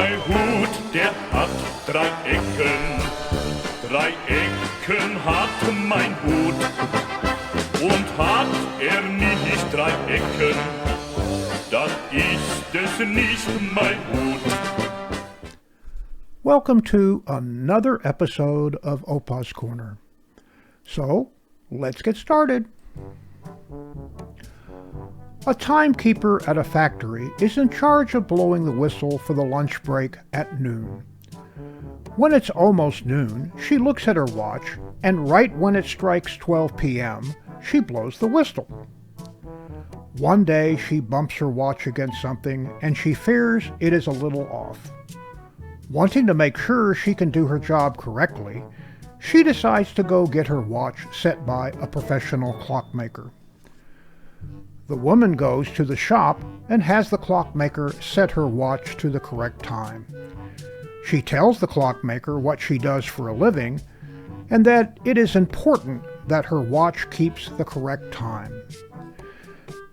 Mein Hut, der hat 3 Ecken. 3 Ecken hat mein Hut. Und hat er nicht 3 Ecken, dann ist es nicht mein Hut. Welcome to another episode of Opa's Corner. So, let's get started. A timekeeper at a factory is in charge of blowing the whistle for the lunch break at noon. When it's almost noon, she looks at her watch, and right when it strikes 12 p.m., she blows the whistle. One day she bumps her watch against something, and she fears it is a little off. Wanting to make sure she can do her job correctly, she decides to go get her watch set by a professional clockmaker. The woman goes to the shop and has the clockmaker set her watch to the correct time. She tells the clockmaker what she does for a living and that it is important that her watch keeps the correct time.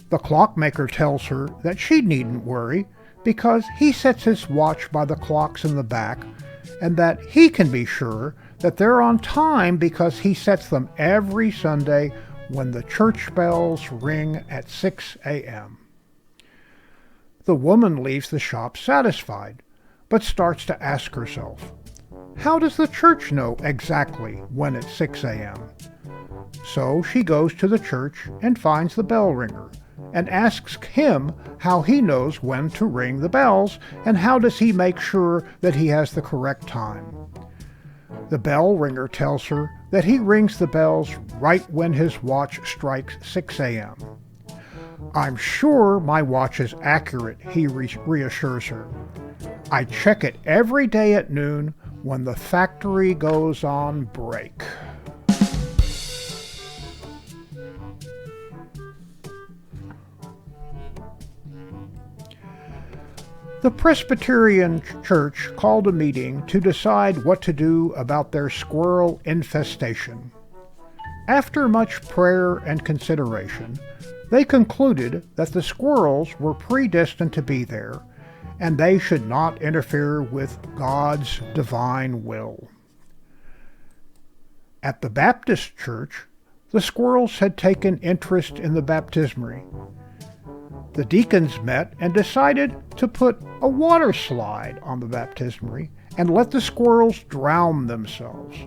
The clockmaker tells her that she needn't worry because he sets his watch by the clocks in the back and that he can be sure that they're on time because he sets them every Sunday when the church bells ring at 6 a.m. The woman leaves the shop satisfied, but starts to ask herself, how does the church know exactly when it's 6 a.m.? So she goes to the church and finds the bell ringer and asks him how he knows when to ring the bells and how does he make sure that he has the correct time. The bell ringer tells her that he rings the bells right when his watch strikes 6 a.m. I'm sure my watch is accurate, he reassures her. I check it every day at noon when the factory goes on break. The Presbyterian Church called a meeting to decide what to do about their squirrel infestation. After much prayer and consideration, they concluded that the squirrels were predestined to be there, and they should not interfere with God's divine will. At the Baptist Church, the squirrels had taken interest in the baptismary. The deacons met and decided to put a water slide on the baptismary and let the squirrels drown themselves.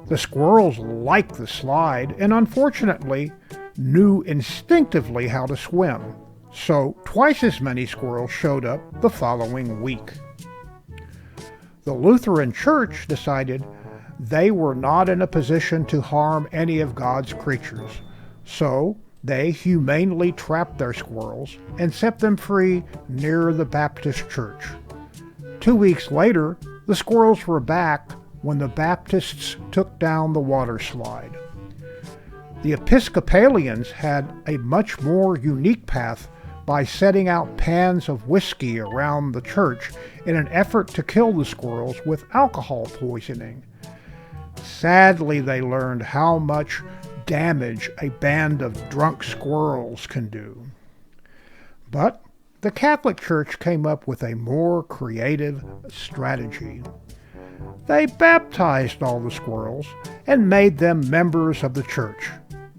The squirrels liked the slide and unfortunately knew instinctively how to swim, so twice as many squirrels showed up the following week. The Lutheran Church decided they were not in a position to harm any of God's creatures, so they humanely trapped their squirrels and set them free near the Baptist Church. 2 weeks later, the squirrels were back when the Baptists took down the water slide. The Episcopalians had a much more unique path by setting out pans of whiskey around the church in an effort to kill the squirrels with alcohol poisoning. Sadly, they learned how much damage a band of drunk squirrels can do. But the Catholic Church came up with a more creative strategy. They baptized all the squirrels and made them members of the church.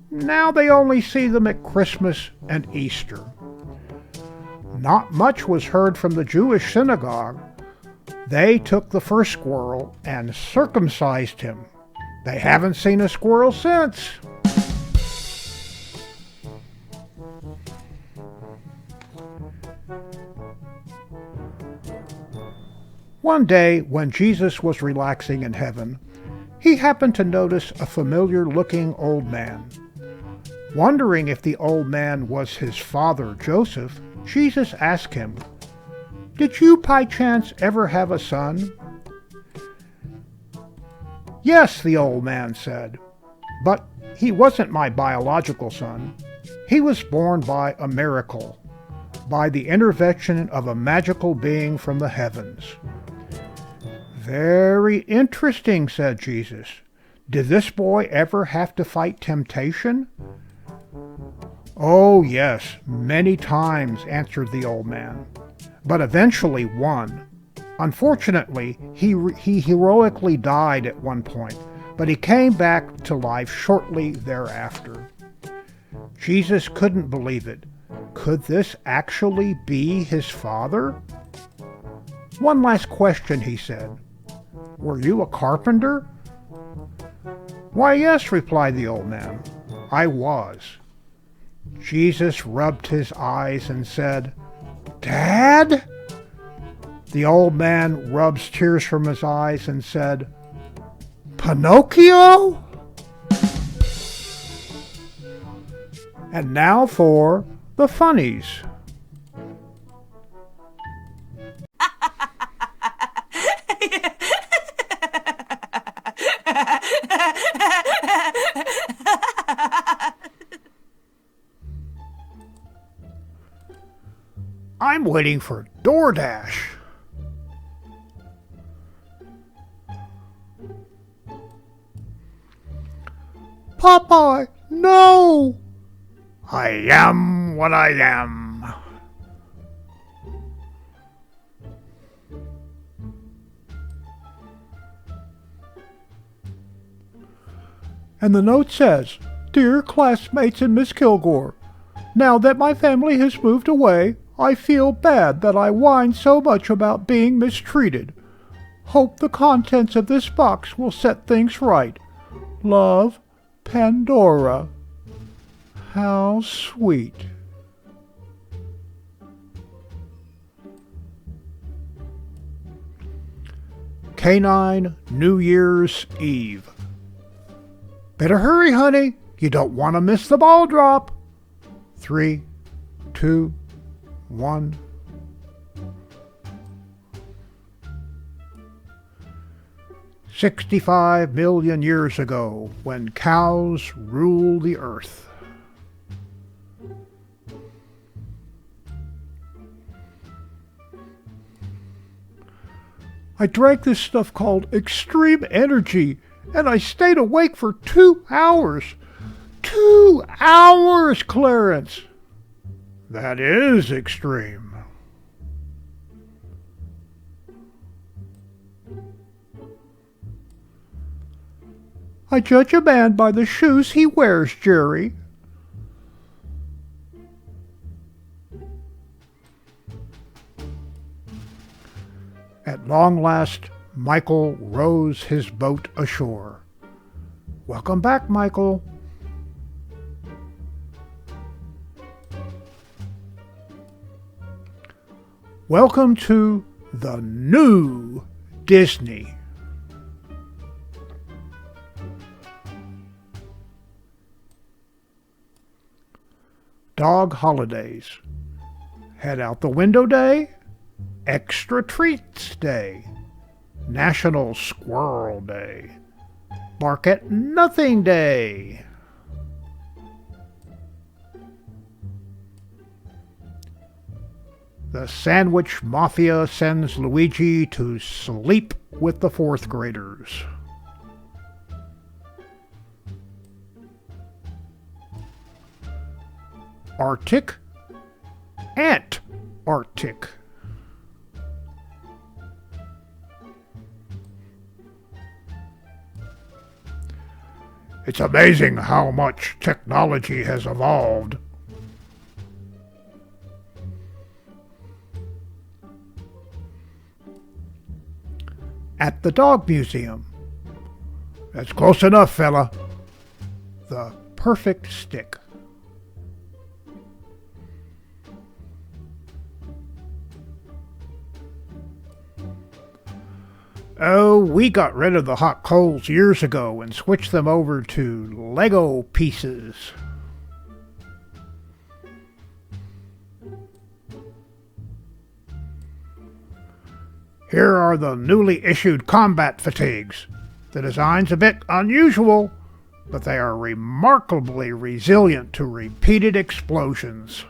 Now they only see them at Christmas and Easter. Not much was heard from the Jewish synagogue. They took the first squirrel and circumcised him. They haven't seen a squirrel since. One day, when Jesus was relaxing in heaven, he happened to notice a familiar-looking old man. Wondering if the old man was his father, Joseph, Jesus asked him, "Did you by chance ever have a son?" "Yes," the old man said, "but he wasn't my biological son. He was born by a miracle, by the intervention of a magical being from the heavens." "Very interesting," said Jesus. "Did this boy ever have to fight temptation?" "Oh, yes, many times," answered the old man, "but eventually won. Unfortunately, he heroically died at one point, but he came back to life shortly thereafter. Jesus couldn't believe it. Could this actually be his father? One last question, he said. Were you a carpenter? Why, yes, replied the old man. I was. Jesus rubbed his eyes and said, Dad? The old man rubs tears from his eyes and said, Pinocchio? And now for the funnies. I'm waiting for DoorDash. Popeye, no! I am what I am. And the note says, Dear classmates and Miss Kilgore, now that my family has moved away, I feel bad that I whine so much about being mistreated. Hope the contents of this box will set things right. Love, Pandora. How sweet. Canine New Year's Eve. Better hurry, honey. You don't want to miss the ball drop. 3, 2, 1. $65 million years ago, when cows ruled the earth. I drank this stuff called Extreme Energy, and I stayed awake for 2 hours. 2 hours, Clarence! That is extreme. I judge a man by the shoes he wears, Jerry. At long last, Michael rows his boat ashore. Welcome back, Michael. Welcome to the new Disney. Dog holidays. Head out the window day. Extra treats day. National Squirrel Day. Bark at nothing day. The Sandwich Mafia sends Luigi to sleep with the 4th graders. Arctic, Ant-Arctic. It's amazing how much technology has evolved. At the Dog Museum. That's close enough, fella. The perfect stick. Oh, we got rid of the hot coals years ago and switched them over to Lego pieces. Here are the newly issued combat fatigues. The design's a bit unusual, but they are remarkably resilient to repeated explosions.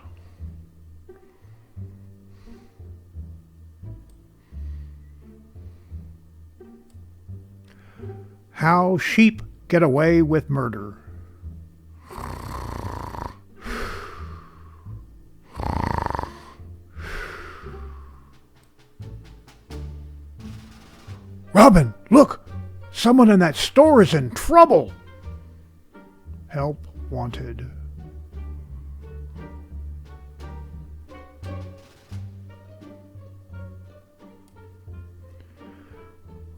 How sheep get away with murder. Robin, look! Someone in that store is in trouble! Help wanted.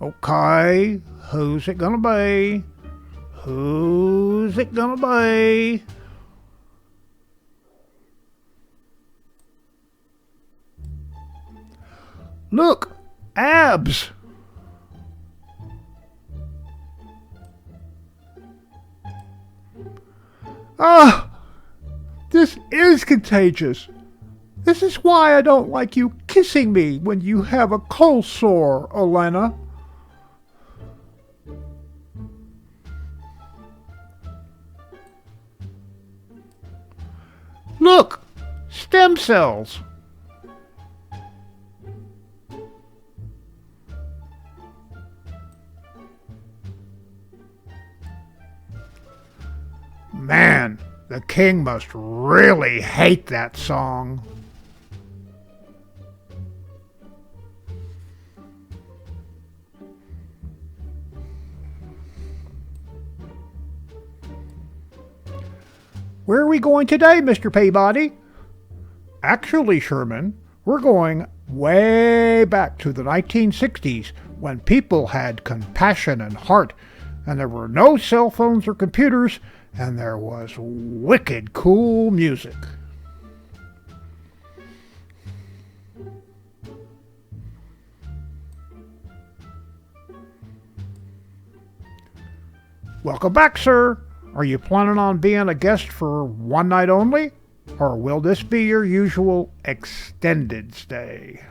Okay, who's it gonna be? Who's it gonna be? Look! Abs! Ah! This is contagious. This is why I don't like you kissing me when you have a cold sore, Elena. Look! Stem cells! Man, the king must really hate that song. Where are we going today, Mr. Peabody? Actually, Sherman, we're going way back to the 1960s when people had compassion and heart, and there were no cell phones or computers, and there was wicked cool music. Welcome back, sir. Are you planning on being a guest for one night only? Or will this be your usual extended stay?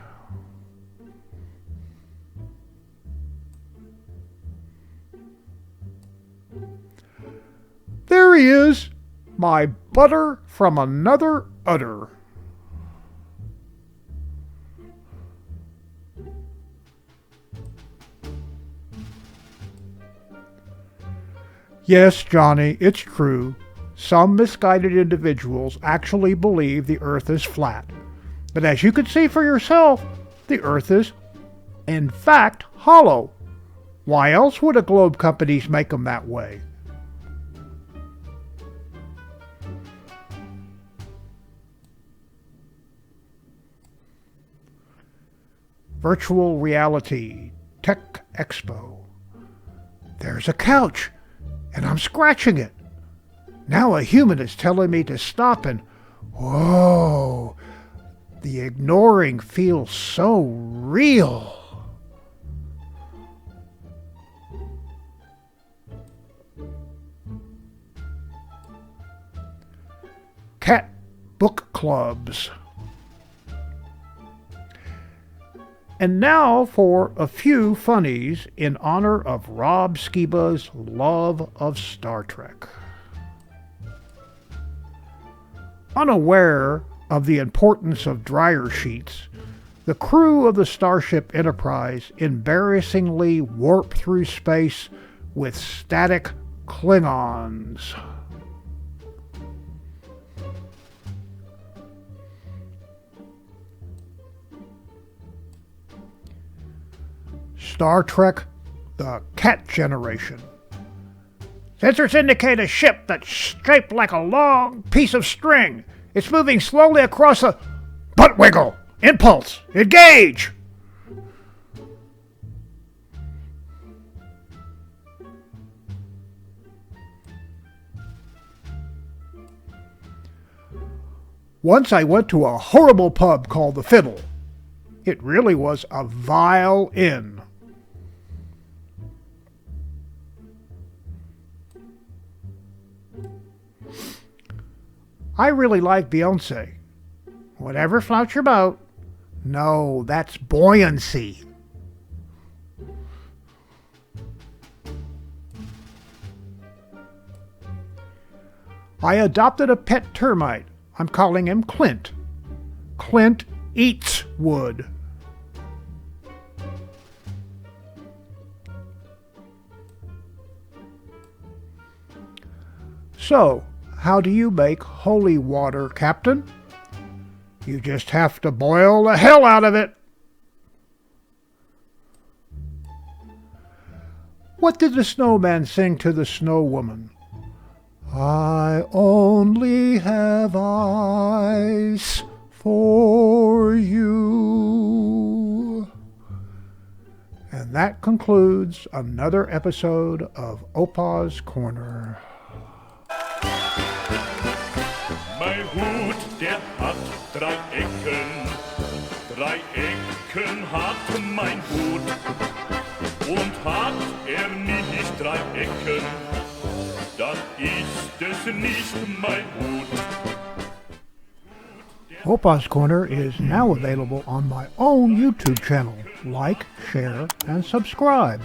There he is, my butter from another udder. Yes, Johnny, it's true. Some misguided individuals actually believe the Earth is flat. But as you can see for yourself, the Earth is, in fact, hollow. Why else would a globe companies make them that way? Virtual Reality Tech Expo. There's a couch, and I'm scratching it. Now a human is telling me to stop and, whoa, the ignoring feels so real. Cat book clubs. And now for a few funnies in honor of Rob Skiba's love of Star Trek. Unaware of the importance of dryer sheets, the crew of the Starship Enterprise embarrassingly warp through space with static Klingons. Star Trek: The Cat Generation. Sensors indicate a ship that's shaped like a long piece of string. It's moving slowly across a... Butt wiggle! Impulse! Engage! Once I went to a horrible pub called The Fiddle. It really was a vile inn. I really like Beyonce. Whatever floats your boat. No, that's buoyancy. I adopted a pet termite. I'm calling him Clint. Clint eats wood. So, how do you make holy water, Captain? You just have to boil the hell out of it. What did the snowman sing to the snow woman? I only have eyes for you. And that concludes another episode of Opa's Corner. Mein Hut, der hat 3 Ecken. 3 Ecken hat mein Hut. Und hat nicht 3 Ecken, dann ist es nicht mein Hut. Opa's Corner is now available on my own YouTube channel. Like, share, and subscribe.